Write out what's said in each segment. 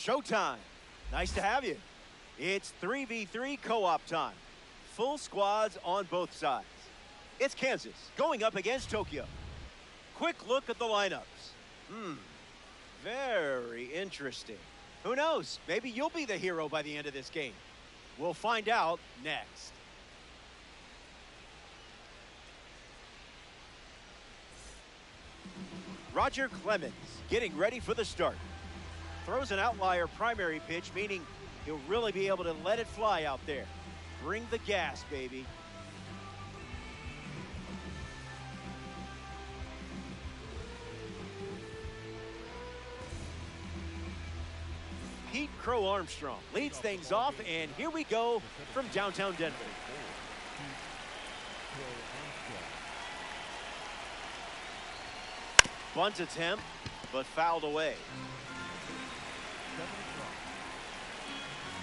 showtime. Nice to have you. It's 3v3 co-op time. Full squads on both sides. It's Kansas going up against Tokyo. Quick look at the lineups. Very interesting. Who knows? Maybe you'll be the hero by the end of this game. We'll find out next. Roger Clemens getting ready for the start. Throws an outlier primary pitch, meaning he'll really be able to let it fly out there. Bring the gas, baby. Pete Crow Armstrong leads things off, and here we go from downtown Denver. Bunt attempt, but fouled away.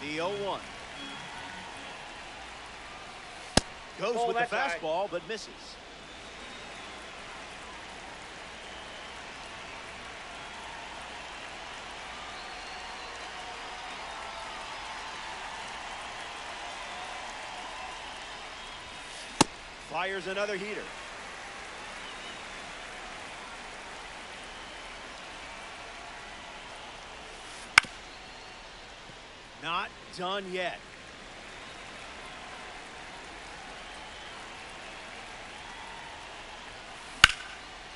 The 0-1. Goes with the fastball, but misses. Fires another heater. Not done yet.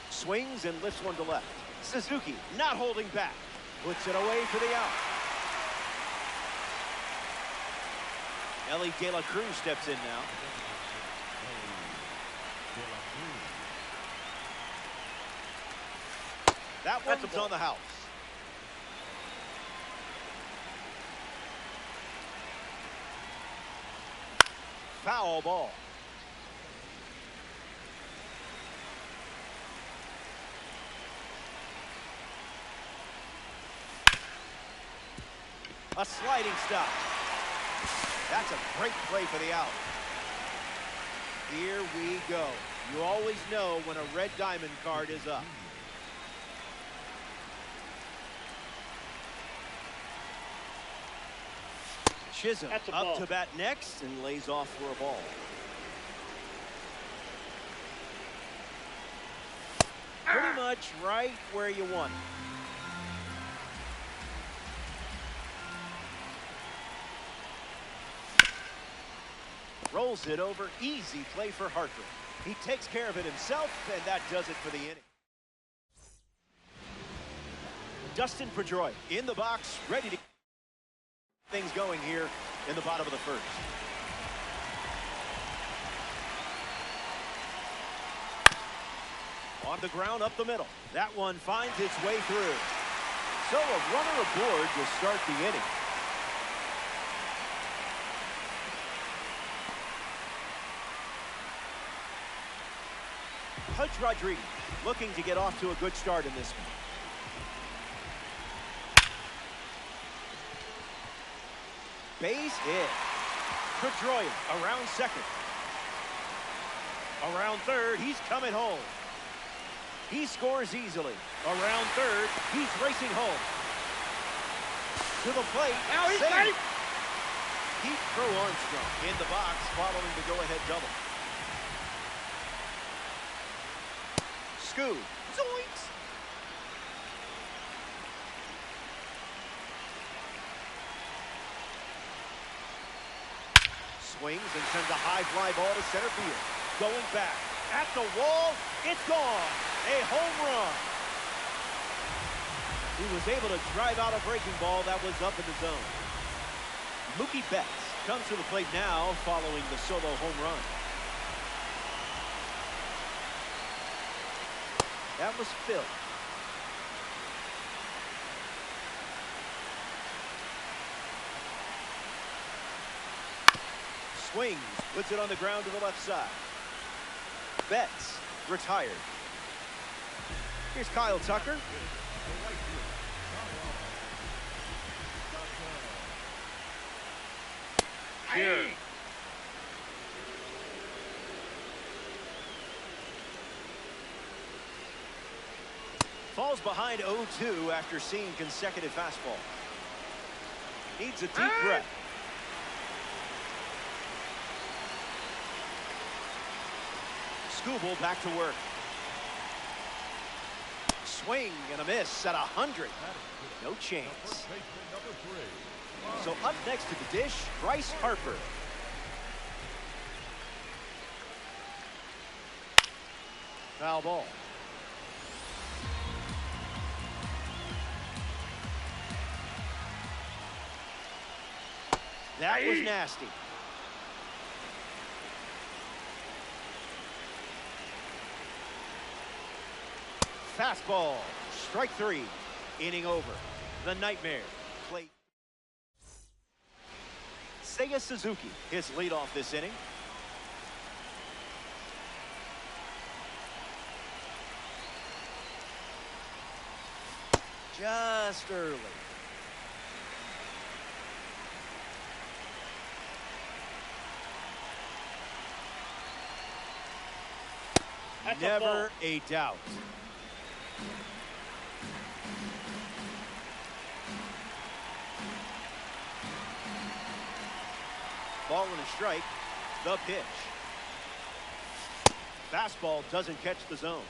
Swings and lifts one to left. Suzuki not holding back. Puts it away for the out. Ellie De La Cruz steps in now. That one's on the house. Foul ball. A sliding stop. That's a great play for the out. Here we go. You always know when a red diamond card is up. Chisholm up to bat next and lays off for a ball. Pretty much right where you want it. Rolls it over. Easy play for Hartford. He takes care of it himself, and that does it for the inning. Dustin Pedroia in the box, ready to things going here in the bottom of the first. On the ground up the middle. That one finds its way through. So a runner aboard to start the inning. Pudge Rodriguez looking to get off to a good start in this one. Base hit. Pedroia around second. Around third, he's coming home. He scores easily. Around third, he's racing home. To the plate. Now he's safe. Pete Crow Armstrong in the box following the go-ahead double. Scoop. Zoinks. Swings and sends a high fly ball to center field. Going back at the wall. It's gone. A home run. He was able to drive out a breaking ball that was up in the zone. Mookie Betts comes to the plate now following the solo home run. That was Phil. Swings, puts it on the ground to the left side. Betts retired. Here's Kyle Tucker. Here. Falls behind 0-2 after seeing consecutive fastballs. Needs a deep breath. Skubal back to work. Swing and a miss at 100. No chance. So up next to the dish, Bryce Harper. Foul ball. That was nasty. Fastball. Strike three. Inning over. The nightmare. Plate. Seiya Suzuki, his leadoff this inning. Just early. Never a doubt. Ball and a strike. The pitch. Fastball doesn't catch the zone.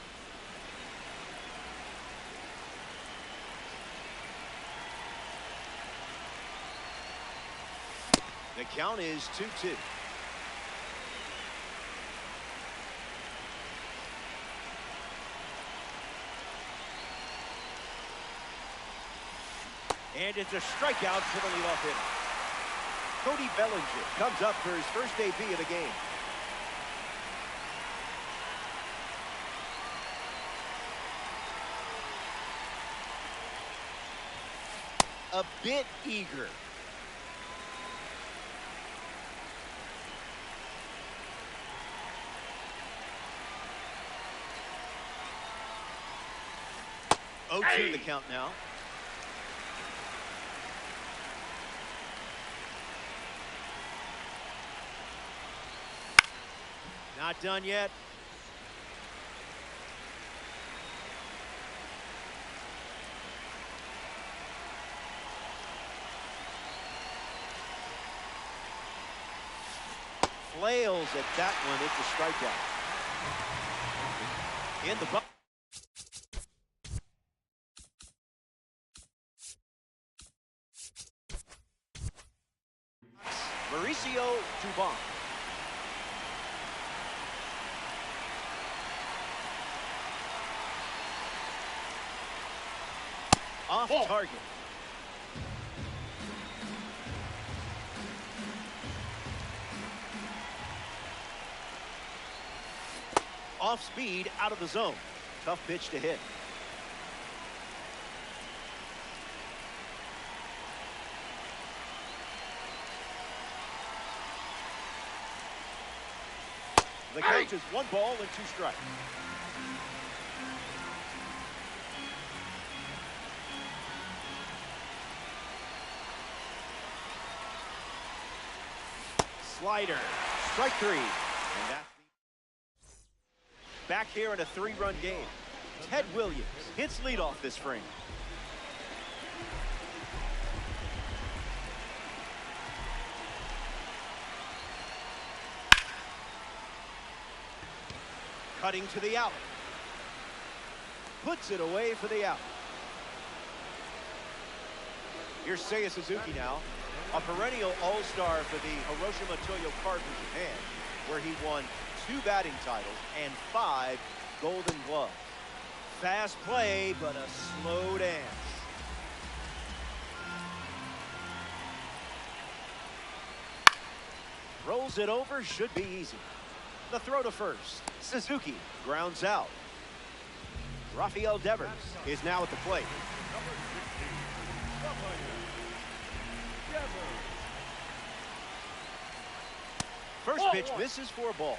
The count is 2-2. And it's a strikeout for the leadoff hitter. Cody Bellinger comes up for his first debut of the game. A bit eager. Oh, 2 the count now. Not done yet. Flails at that one. It's a strikeout. In the box. Mauricio Dubon. Off target. Off speed, out of the zone. Tough pitch to hit. The count is 1 ball and 2 strikes. Slider, strike 3. And that's back here in a 3-run game. Ted Williams hits leadoff this frame. Cutting to the out. Puts it away for the out. Here's Seiya Suzuki now. A perennial all-star for the Hiroshima Toyo Card in Japan, where he won 2 batting titles and 5 Golden Gloves. Fast play, but a slow dance. Rolls it over, should be easy. The throw to first. Suzuki grounds out. Rafael Devers is now at the plate. First pitch misses for a ball.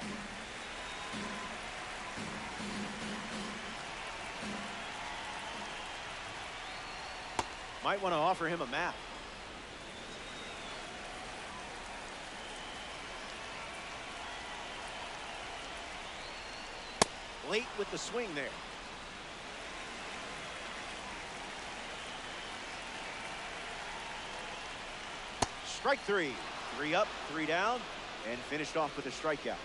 Might want to offer him a map. Late with the swing there. Strike three. 3 up, 3 down, and finished off with a strikeout.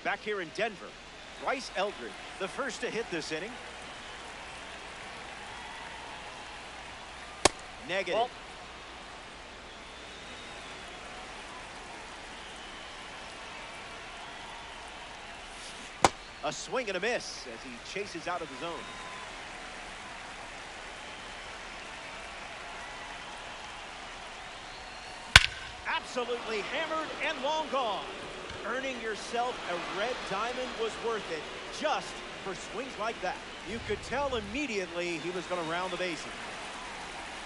Back here in Denver, Bryce Eldred, the first to hit this inning. Negative. Well, a swing and a miss as he chases out of the zone. Absolutely hammered and long gone. Earning yourself a red diamond was worth it just for swings like that. You could tell immediately he was going to round the bases.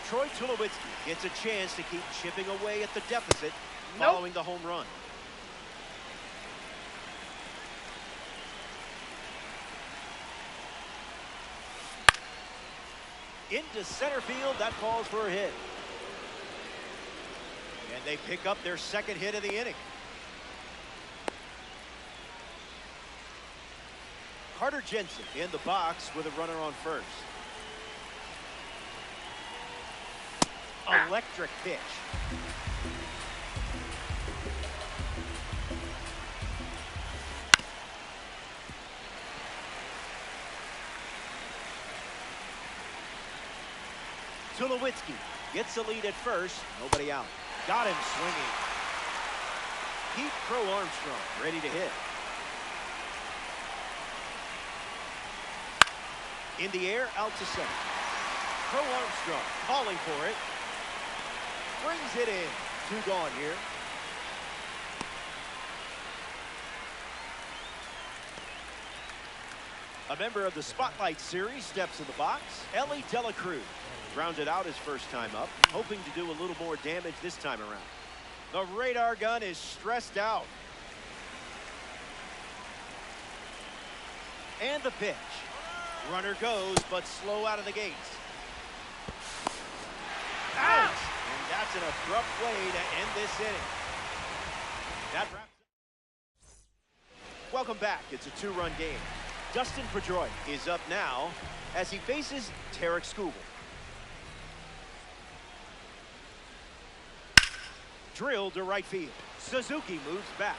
Troy Tulowitzki gets a chance to keep chipping away at the deficit following the home run. Into center field, that falls for a hit. And they pick up their second hit of the inning. Carter Jensen in the box with a runner on first. Electric pitch. Tulowitzki gets the lead at first. Nobody out. Got him swinging. Pete Crow Armstrong ready to hit. In the air, out to center. Crow Armstrong calling for it. Brings it in. 2 gone here. A member of the Spotlight Series steps in the box. Ellie Dela Cruz rounded out his first time up, hoping to do a little more damage this time around. The radar gun is stressed out. And the pitch. Runner goes, but slow out of the gates. Out! And that's an abrupt way to end this inning. That wraps up. Welcome back. It's a 2-run game. Dustin Pedroia is up now as he faces Tarek Skubal. Drilled to right field. Suzuki moves back.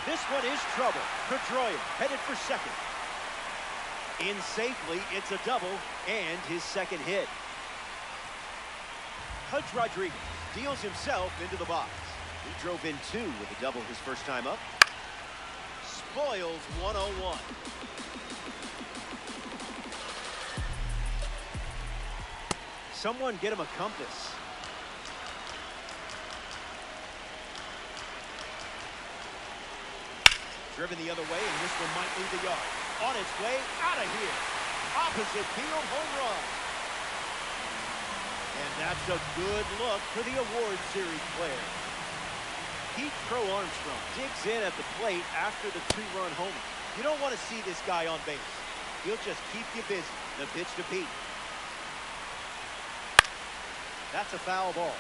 This one is trouble. Pedroia headed for second. In safely, it's a double and his second hit. Pudge Rodriguez deals himself into the box. He drove in 2 with a double his first time up. Spoils 1-0-1. Someone get him a compass. Driven the other way, and this one might leave the yard. On its way, out of here. Opposite field, home run. And that's a good look for the award series player. Pete Crow Armstrong digs in at the plate after the 2-run homer. You don't want to see this guy on base. He'll just keep you busy. The pitch to Pete. That's a foul ball.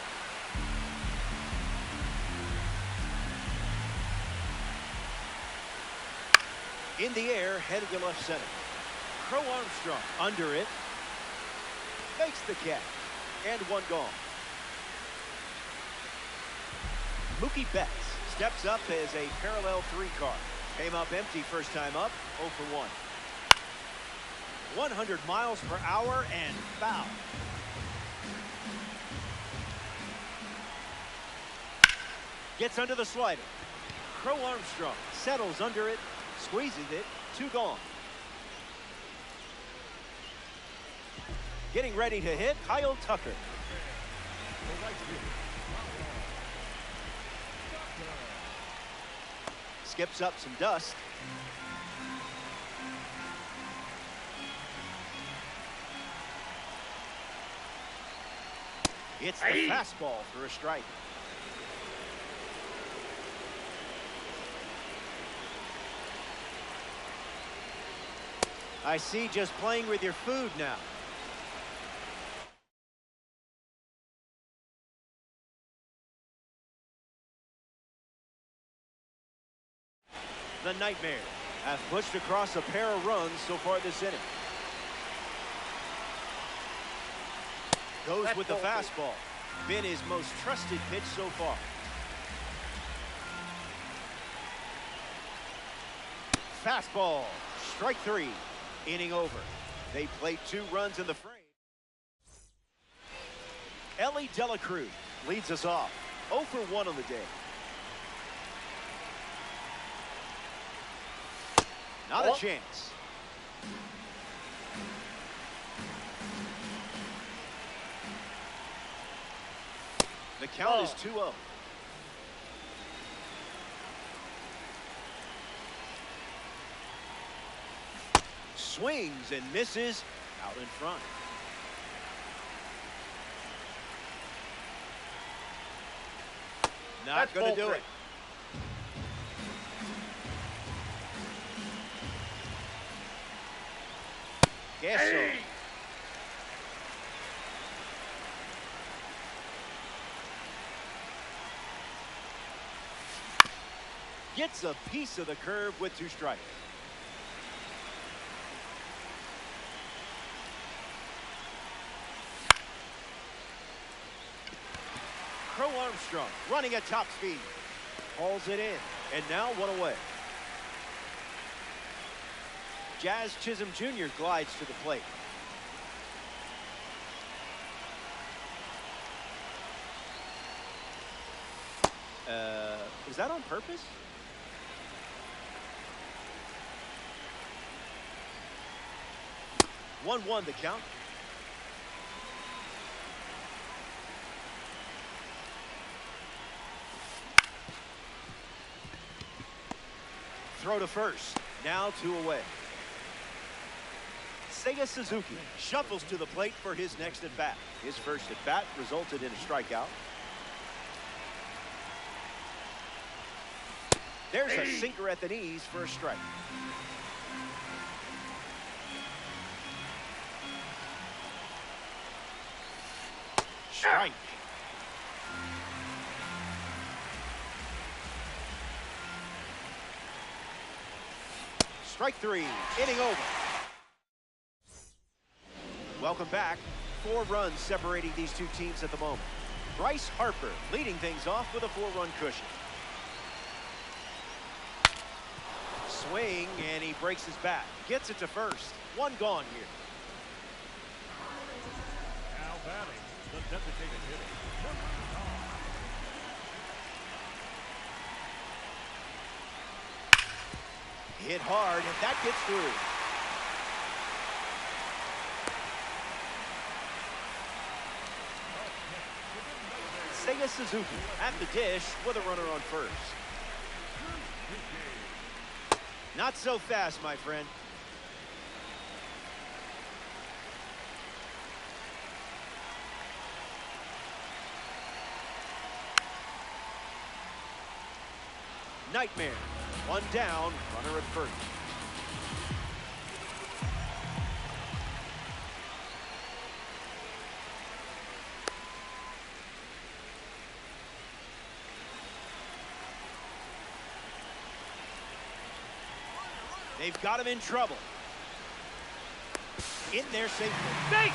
In the air, headed to left center. Crow Armstrong under it. Makes the catch. And 1 gone. Mookie Betts steps up as a parallel 3 card. Came up empty first time up, 0 for 1. 100 miles per hour and foul. Gets under the slider. Crow Armstrong settles under it. Squeezes it, 2 gone. Getting ready to hit, Kyle Tucker. Skips up some dust. It's the fastball for a strike. I see, just playing with your food now. The Nightmare have pushed across a pair of runs so far this inning. Goes with the fastball. Been his most trusted pitch so far. Fastball, strike 3, inning over. They played 2 runs in the frame. Ellie De La Cruz leads us off, 0 for 1 on the day. Not a chance. The count is 2-0. Swings and misses out in front. Not going to do it. Guess so. Gets a piece of the curve with 2 strikes. Crow Armstrong running at top speed. Hauls it in, and now 1 away. Jazz Chisholm Jr. glides to the plate. Is that on purpose? One the count. Throw to first. Now 2 away. Seiya Suzuki shuffles to the plate for his next at-bat. His first at-bat resulted in a strikeout. There's a sinker at the knees for a strike. Strike. Strike 3, inning over. Welcome back. 4 runs separating these 2 teams at the moment. Bryce Harper leading things off with a 4-run cushion. Swing, and he breaks his bat. Gets it to first. 1 gone here. Now batting, the designated hitter. Hit hard, and that gets through. Seiya Suzuki at the dish with a runner on first. Not so fast, my friend. Nightmare. 1 down, runner at first. They've got him in trouble. In there safely. Safe!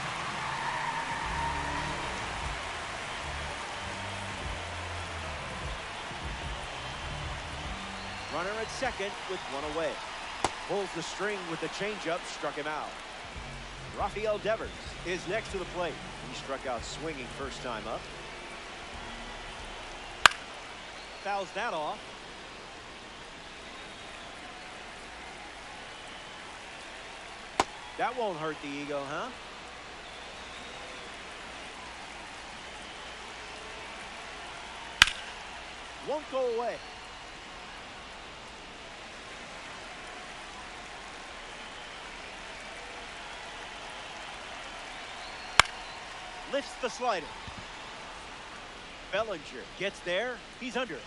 Runner at second with 1 away. Pulls the string with the changeup, struck him out. Rafael Devers is next to the plate. He struck out swinging first time up. Fouls that off. That won't hurt the ego, huh? Won't go away. Lifts the slider. Bellinger gets there. He's under it.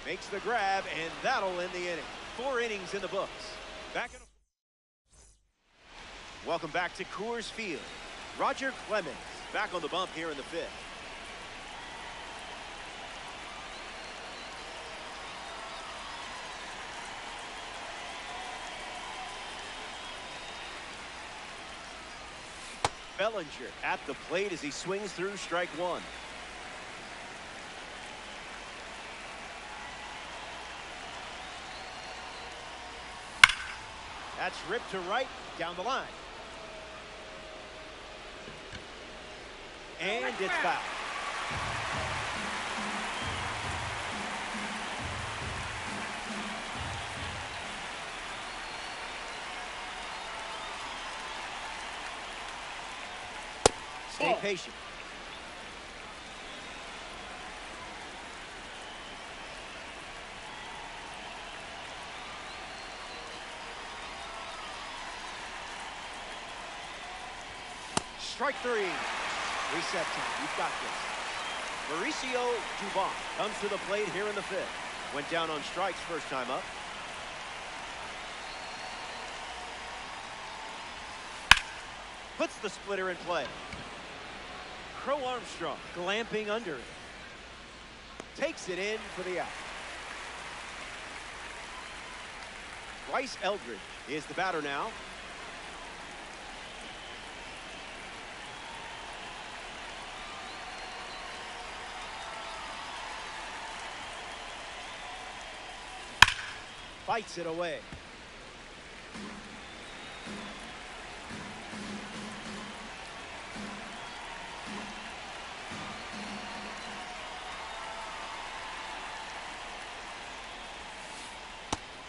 Makes the grab, and that'll end the inning. 4 innings in the books. Welcome back to Coors Field. Roger Clemens back on the bump here in the 5th. Bellinger at the plate as he swings through strike one. That's ripped to right, down the line. And it's foul. Stay patient. Strike three. Reset time. You've got this. Mauricio Dubon comes to the plate here in the fifth. Went down on strikes first time up. Puts the splitter in play. Crow Armstrong glamping under it. Takes it in for the out. Bryce Eldridge is the batter now. Fights it away.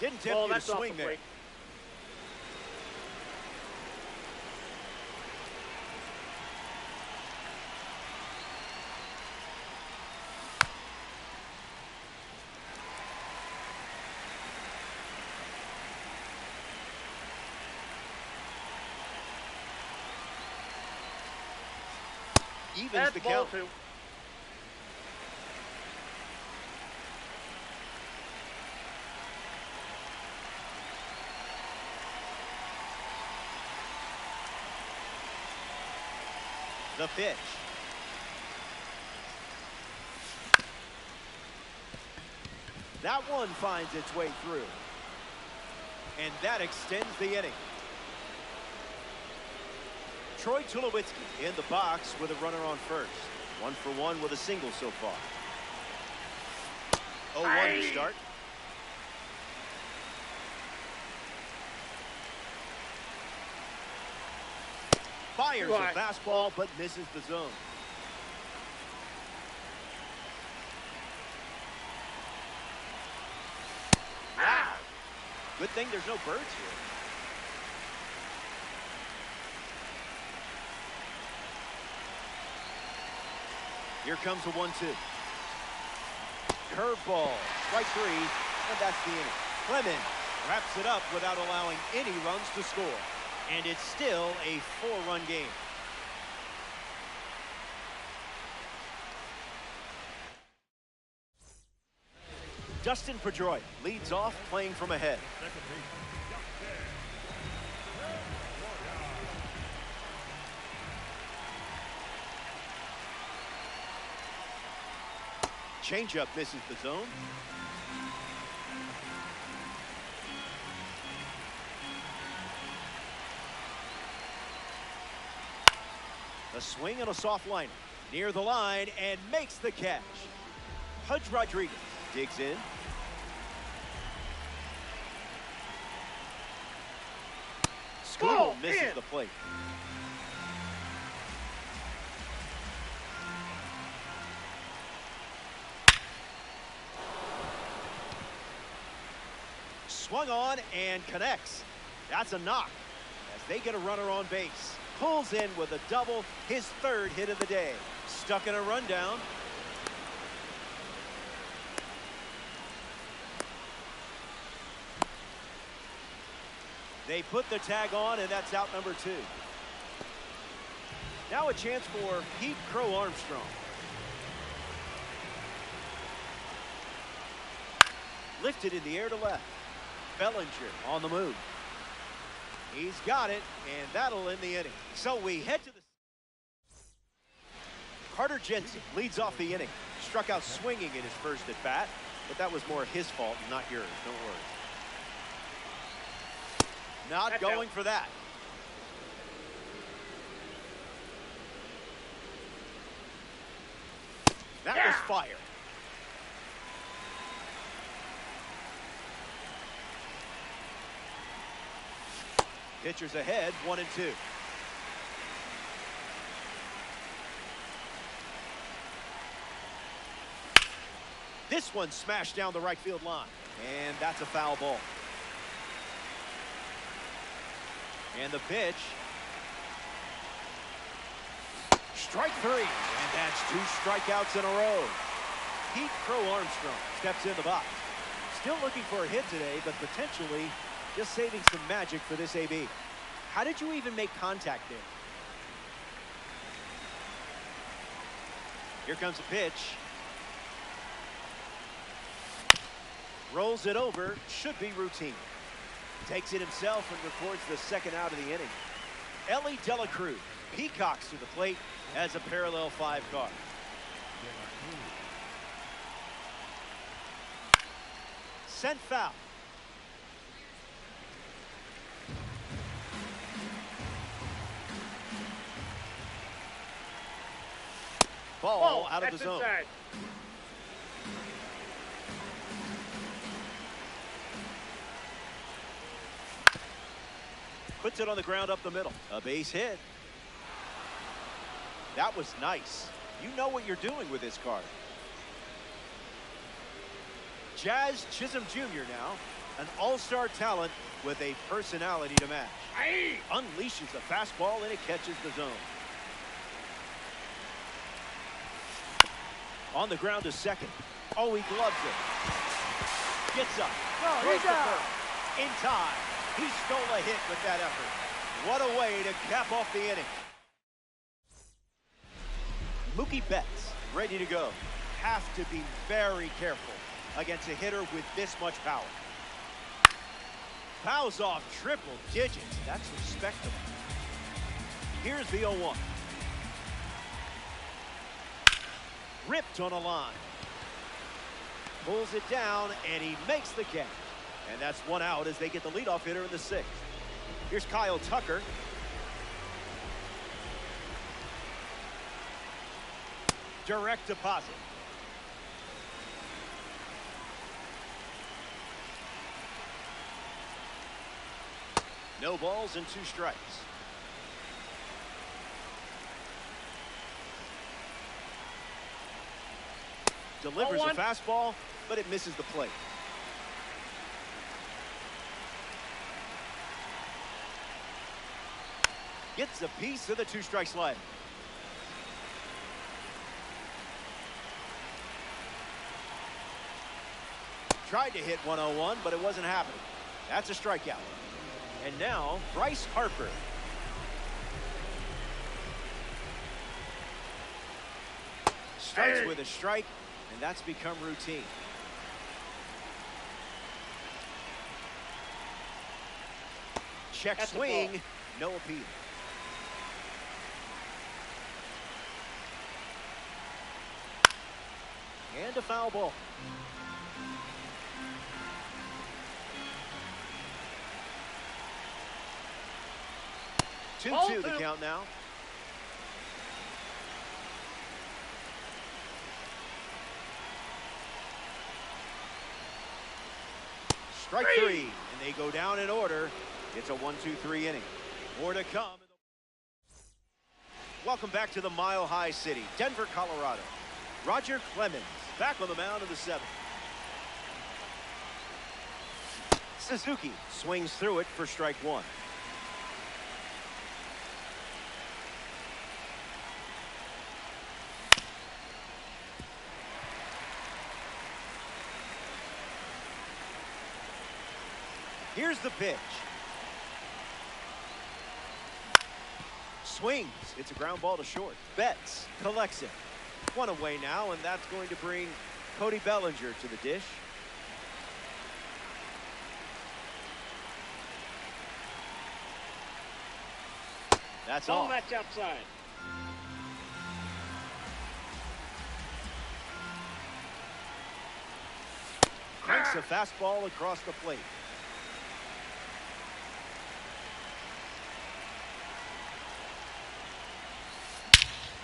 Didn't tempt you to swing there. Evens the count. The pitch. That one finds its way through. And that extends the inning. Troy Tulowitzki in the box with a runner on first. 1 for 1 with a single so far. 0-1 to start. Fires a fastball, but misses the zone. Wow. Good thing there's no birds here. Here comes a 1-2. Curveball, strike three, and that's the inning. Clement wraps it up without allowing any runs to score. And it's still a 4-run game. Dustin Pedroia leads off playing from ahead. Changeup misses the zone. A swing and a soft liner near the line and makes the catch. Pudge Rodriguez digs in. Scooter misses the plate. Swung on and connects. That's a knock as they get a runner on base. Pulls in with a double, his third hit of the day. Stuck in a rundown. They put the tag on, and that's out number 2. Now a chance for Pete Crow Armstrong. Lifted in the air to left. Bellinger on the move. He's got it, and that'll end the inning. So we head to the... Carter Jensen leads off the inning. Struck out swinging in his first at bat, but that was more his fault, not yours. Don't worry. Not going for that. That was fire. Pitchers ahead, 1-2. This one smashed down the right field line. And that's a foul ball. And the pitch. Strike 3. And that's 2 strikeouts in a row. Pete Crow Armstrong steps in the box. Still looking for a hit today, but potentially just saving some magic for this AB. How did you even make contact there? Here comes a pitch. Rolls it over. Should be routine. Takes it himself and records the second out of the inning. Ellie Dela Cruz peacocks to the plate as a parallel 5 car. Sent foul. Ball out of the zone. Inside. Puts it on the ground up the middle. A base hit. That was nice. You know what you're doing with this card. Jazz Chisholm Jr. now, an all-star talent with a personality to match. Aye. Unleashes a fastball and it catches the zone. On the ground to second. Oh, he gloves it. Gets up. Throws to first. In time. He stole a hit with that effort. What a way to cap off the inning. Mookie Betts ready to go. Have to be very careful against a hitter with this much power. Fouls off triple digits. That's respectable. Here's the 0-1. Ripped on a line. Pulls it down, and he makes the catch. And that's 1 out as they get the leadoff hitter in the 6th. Here's Kyle Tucker. Direct deposit. No balls and 2 strikes. Delivers a fastball, but it misses the plate. Gets a piece of the 2-strike slide. Tried to hit 101, but it wasn't happening. That's a strikeout. And now, Bryce Harper. Strikes with a strike, and that's become routine. Check swing, no appeal. And a foul ball. Two the count now. Strike 3, and they go down in order. It's a 1-2-3 inning. More to come. Welcome back to the Mile High City, Denver, Colorado. Roger Clemens back on the mound in the 7th. Suzuki swings through it for strike 1. Here's the pitch. Swings. It's a ground ball to short. Betts collects it. 1 away now, and that's going to bring Cody Bellinger to the dish. That's all. Match outside. Cranks a fastball across the plate.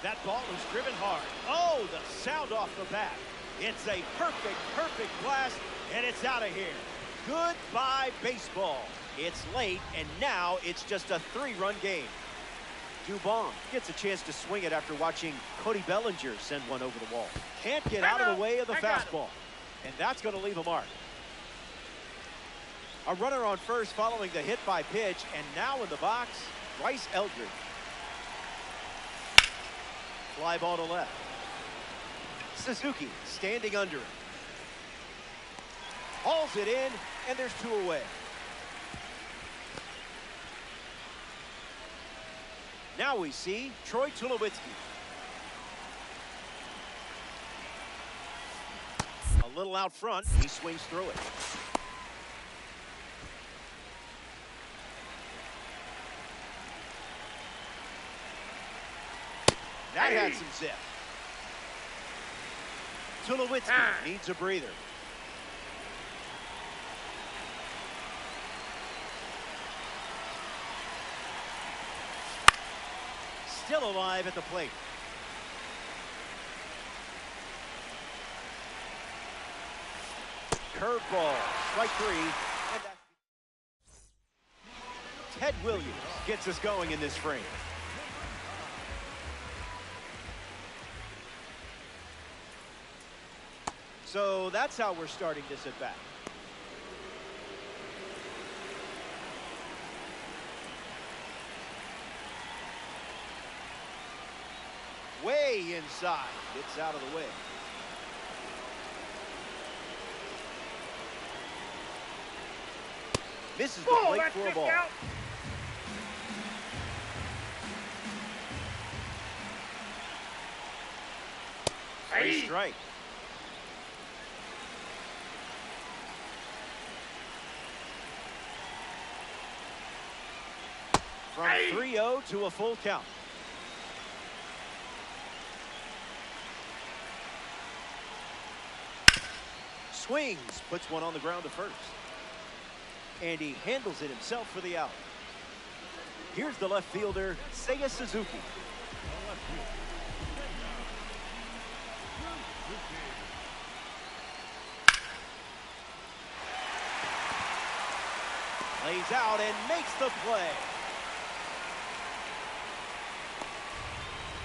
That ball is driven hard. Oh, the sound off the bat. It's a perfect blast, and it's out of here. Goodbye, baseball. It's late, and now it's just a 3-run game. Dubon gets a chance to swing it after watching Cody Bellinger send one over the wall. Can't get out of the way of the fastball, and that's going to leave a mark. A runner on first following the hit by pitch, and now in the box, Bryce Eldridge. Fly ball to left. Suzuki standing under it. Hauls it in, and there's 2 away. Now we see Troy Tulowitzki. A little out front, he swings through it. That had some zip. Tulowitzki needs a breather. Still alive at the plate. Curveball, strike 3. And Ted Williams gets us going in this frame. So that's how we're starting this at bat. Way inside, gets out of the way. Misses the plate for a ball. Free strike. From 3-0 to a full count. Swings, puts one on the ground to first. And he handles it himself for the out. Here's the left fielder, Seiya Suzuki. Lays out and makes the play.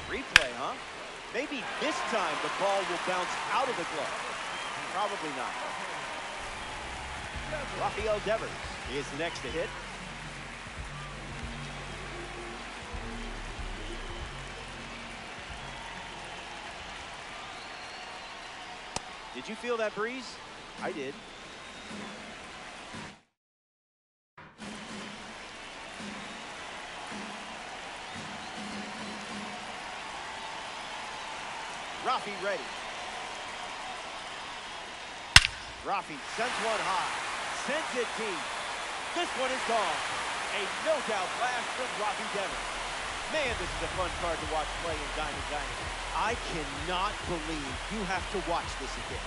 Replay, huh? Maybe this time the ball will bounce out of the glove. Probably not. Rafael Devers is next to hit. Did you feel that breeze? I did. Rafi ready. Rafi sends one high, sends it deep. This one is gone. A no-doubt blast from Rafi Devers. Man, this is a fun card to watch play in Diamond Dynasty. I cannot believe you have to watch this again.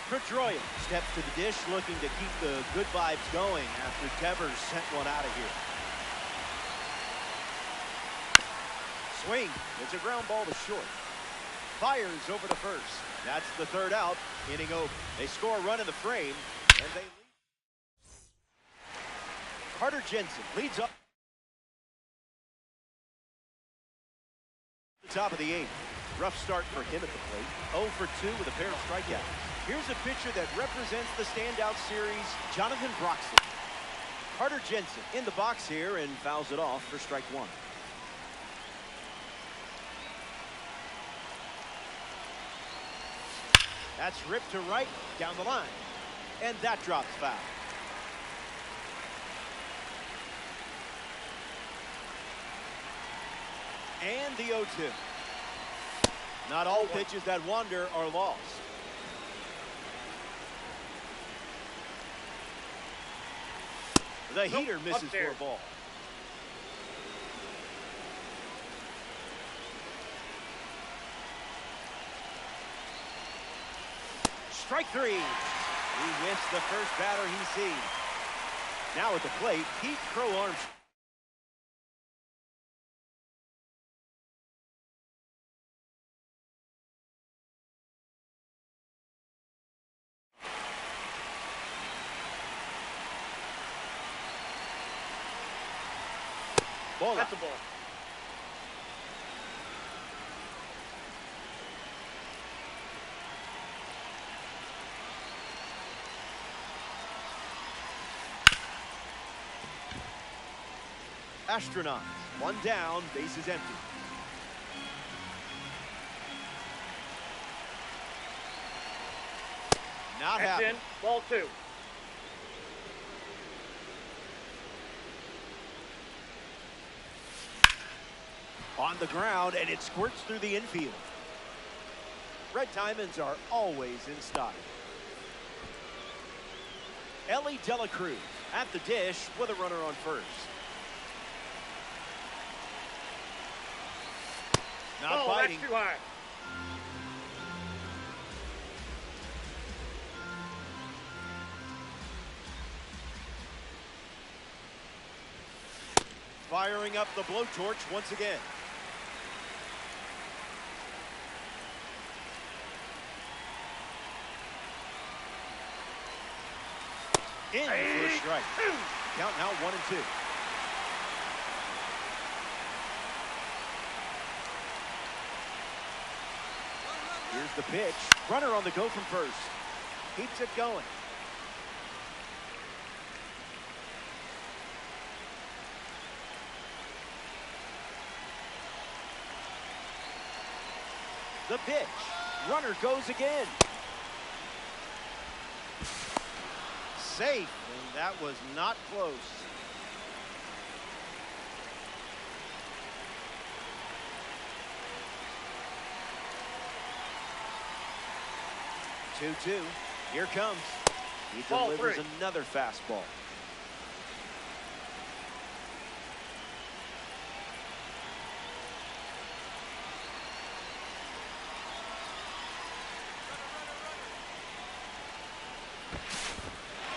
Pedroia steps to the dish, looking to keep the good vibes going after Devers sent one out of here. Swing. It's a ground ball to short. Fires over to first. That's the 3rd out. Inning over. They score a run in the frame, and they lead. Carter Jensen leads up. The top of the 8th. Rough start for him at the plate. 0 for 2 with a pair of strikeouts. Here's a pitcher that represents the standout series, Jonathan Broxton. Carter Jensen in the box here and fouls it off for strike 1. That's ripped to right, down the line. And that drops foul. And the 0-2. Not all pitches that wander are lost. The heater misses for a ball. Strike 3. He missed the first batter he sees. Now at the plate, Pete Crow Armstrong. Ball. That's a ball. Astronauts, one down, bases empty. Not That's happening. in. Ball 2. On the ground, and it squirts through the infield. Red Diamonds are always in style. Ellie Dela Cruz at the dish with a runner on first. Not biting. That's too high. Firing up the blowtorch once again. In for a strike. Count now 1-2. Here's the pitch. Runner on the go from first. Keeps it going. The pitch. Runner goes again. Safe, and that was not close. Two. Here comes. He Ball delivers 3. another fastball.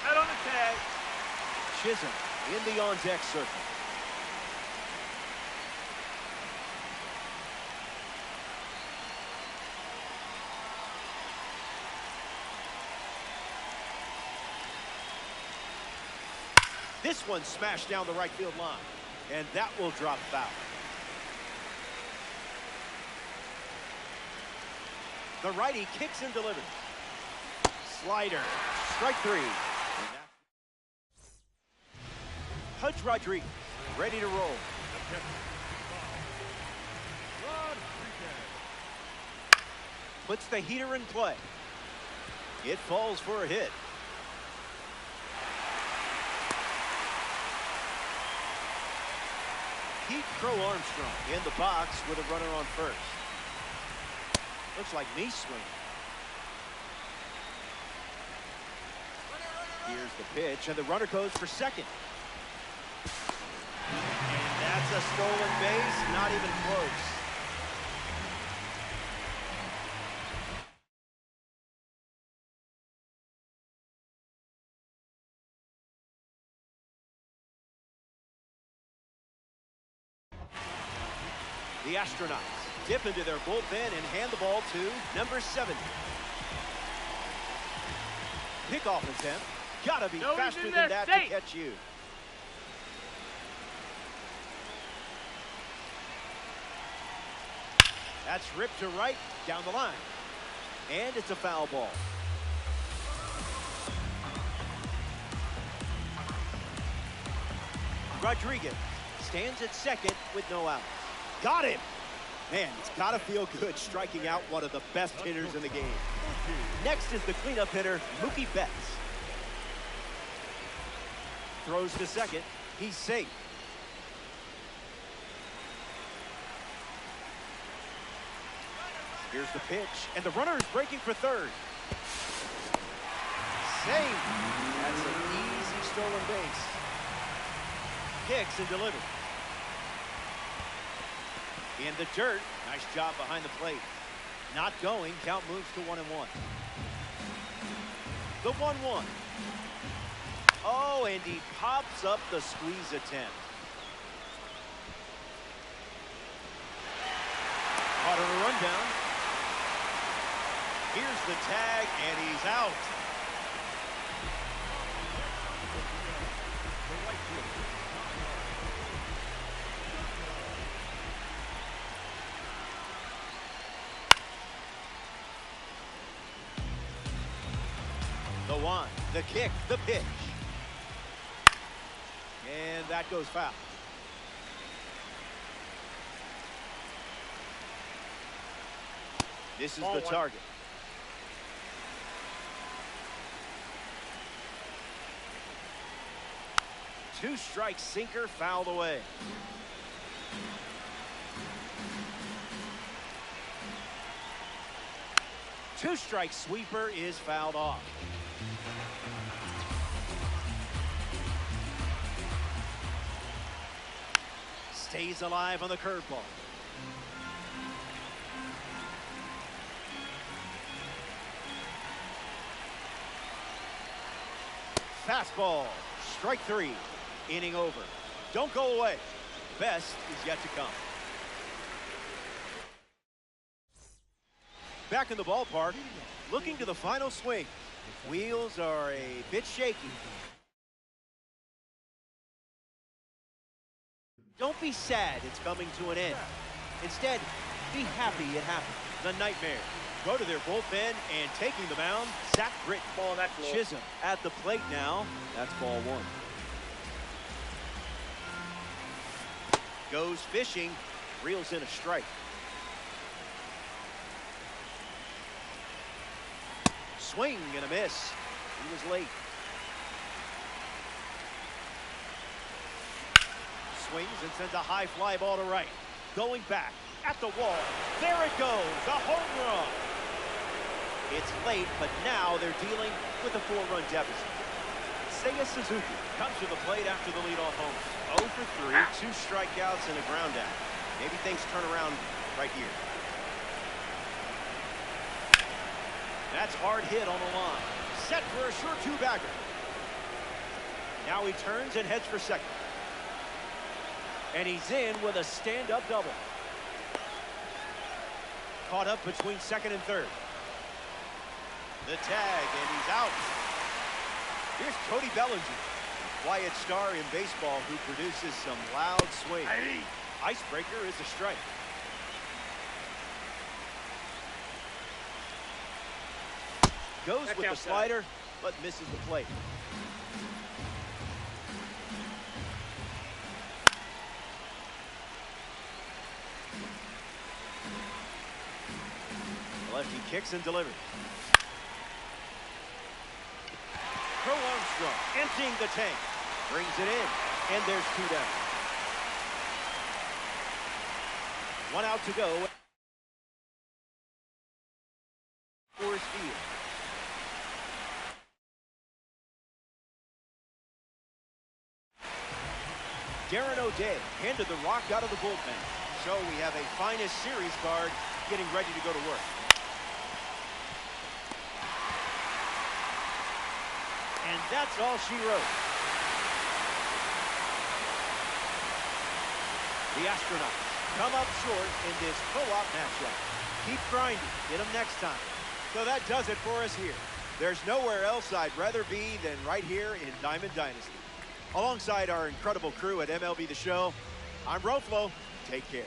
Head on the tag. Chisholm in the on-deck circle. This one smashed down the right field line, and that will drop foul. The righty kicks and delivers. Slider, strike 3. Hudge Rodriguez, ready to roll. Puts the heater in play. It falls for a hit. Pete Crow Armstrong in the box with a runner on first. Looks like me swinging. Here's the pitch, and the runner goes for second. And that's a stolen base, not even close. The Astronauts dip into their bullpen and hand the ball to number 70. Pickoff attempt. Gotta be faster than that to catch you. That's ripped to right, down the line. And it's a foul ball. Rodriguez stands at second with no outs. Got him! Man, it's got to feel good striking out one of the best hitters in the game. Next is the cleanup hitter, Mookie Betts. Throws to second. He's safe. Here's the pitch, and the runner is breaking for third. Safe. That's an easy stolen base. Kicks and delivers. In the dirt. Nice job behind the plate. Not going. Count moves to 1-1. The 1-1. Oh, and he pops up the squeeze attempt. Caught on a rundown. Here's the tag, and he's out. The one, the kick, the pitch. And that goes foul. This is the target. Two-strike sinker fouled away. Two-strike sweeper is fouled off. Stays alive on the curveball. Fastball, strike three, inning over. Don't go away. Best is yet to come. Back in the ballpark, looking to the final swing. Wheels are a bit shaky. Don't be sad it's coming to an end. Instead, be happy it happened. The Nightmare go to their bullpen, and taking the mound, Zach Britton. Chisholm at the plate now. That's ball one. Goes fishing, reels in a strike. Swing and a miss. He was late. Swings and sends a high fly ball to right. Going back at the wall. There it goes, a home run. It's late, but now they're dealing with a 4-run deficit. Seiya Suzuki comes to the plate after the leadoff homer. 0 for 3, 2 strikeouts and a ground out. Maybe things turn around right here. That's hard hit on the line. Set for a sure two-bagger. Now he turns and heads for second. And he's in with a stand-up double. Caught up between second and third. The tag, and he's out. Here's Cody Bellinger, quiet star in baseball who produces some loud swings. Icebreaker is a strike. Goes with the slider, but misses the plate. The lefty kicks and delivers. Crow Armstrong emptying the tank. Brings it in, and there's 2 down. 1 out to go. Coors Field. Darren O'Day handed the rock out of the bullpen. So we have a finest series card getting ready to go to work. And that's all she wrote. The Astronauts come up short in this co-op matchup. Keep grinding. Get them next time. So that does it for us here. There's nowhere else I'd rather be than right here in Diamond Dynasty. Alongside our incredible crew at MLB The Show, I'm Roflo. Take care.